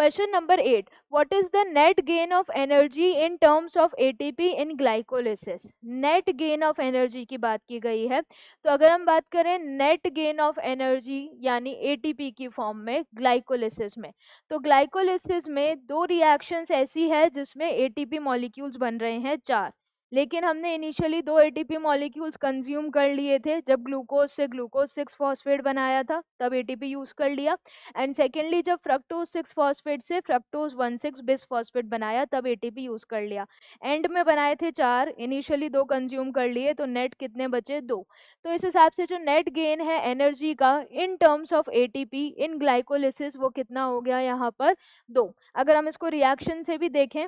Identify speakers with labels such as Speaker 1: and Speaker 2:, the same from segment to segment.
Speaker 1: Question number 8, what is the net gain of energy in terms of ATP in glycolysis. Net gain of energy की बात की गई है। तो अगर हम बात करें नेट गेन ऑफ एनर्जी यानी एटीपी की फॉर्म में ग्लाइकोलिसिस में, तो ग्लाइकोलिसिस में दो रिएक्शंस ऐसी है जिसमें एटीपी मॉलिक्यूल्स बन रहे हैं 4, लेकिन हमने इनिशियली दो एटीपी मॉलिक्यूल्स कंज्यूम कर लिए थे। जब ग्लूकोज से ग्लूकोज 6 फॉस्फेट बनाया था तब एटीपी यूज कर लिया, एंड सेकेंडली जब फ्रक्टोज 6 फॉस्फेट से फ्रक्टोज 1,6 बिस फॉस्फेट बनाया तब एटीपी यूज कर लिया। एंड में बनाए थे 4, इनिशियली 2 कंज्यूम कर लिए, तो नेट कितने बचे? 2। तो इस हिसाब से जो नेट गेन है एनर्जी का in terms of ATP in glycolysis वो कितना हो गया यहाँ पर? 2। अगर हम इसको रिएक्शन से भी देखें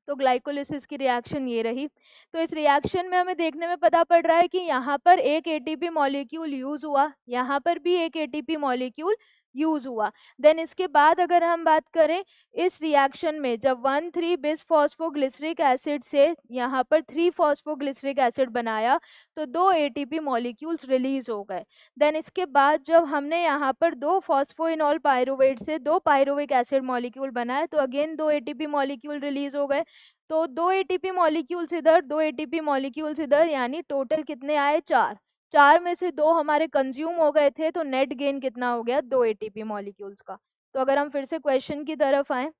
Speaker 1: तो ग्लाइकोलिसिस की रिएक्शन ये रही। तो इस रिएक्शन में हमें देखने में पता पड़ रहा है कि यहाँ पर एक एटीपी मॉलिक्यूल यूज हुआ, यहाँ पर भी एक एटीपी मॉलिक्यूल यूज हुआ। देन इसके बाद अगर हम बात करें इस रिएक्शन में, जब 1,3 बिस फॉस्फोग्लिसरिक एसिड से यहाँ पर 3 फॉस्फोग्लिसरिक एसिड बनाया तो 2 एटीपी मॉलिक्यूल्स रिलीज हो गए। देन इसके बाद जब हमने यहाँ पर 2 फॉस्फोइनॉल पायरुवेट से 2 पायरुविक एसिड मॉलिक्यूल बनाए तो अगेन 2 एटीपी मॉलिक्यूल रिलीज हो गए। तो 2 एटीपी मॉलिक्यूल्स इधर, 2 एटीपी मॉलिक्यूल्स इधर, यानी टोटल कितने आए? 4। 4 में से 2 हमारे कंज्यूम हो गए थे, तो नेट गेन कितना हो गया? 2 एटीपी मॉलिक्यूल्स का। तो अगर हम फिर से क्वेश्चन की तरफ आए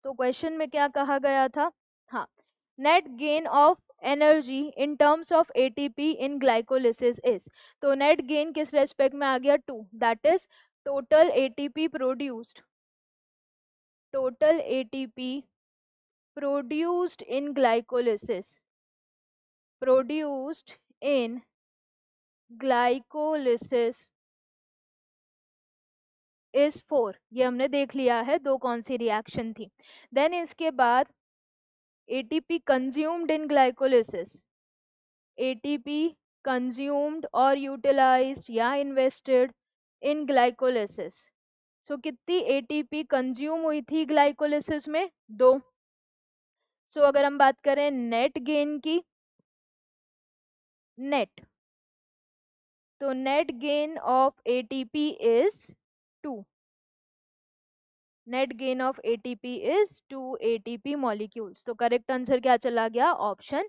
Speaker 1: तो क्वेश्चन में क्या कहा गया था? हाँ, net gain of energy in terms of ATP in glycolysis is. तो नेट गेन किस रेस्पेक्ट में आ गया? 2, that is total ATP produced, total ATP produced in glycolysis, produced in glycolysis is 4। ये हमने देख लिया है दो कौन सी रिएक्शन थी। देन इसके बाद ATP consumed in glycolysis, ATP consumed और utilized या invested in glycolysis। सो कितनी ATP कंज्यूम हुई थी ग्लाइकोलिसिस में? 2। सो अगर हम बात करें नेट गेन की, नेट, तो net gain of ATP is 2, net gain of ATP is 2 ATP molecules. तो करेक्ट आंसर क्या चला गया? ऑप्शन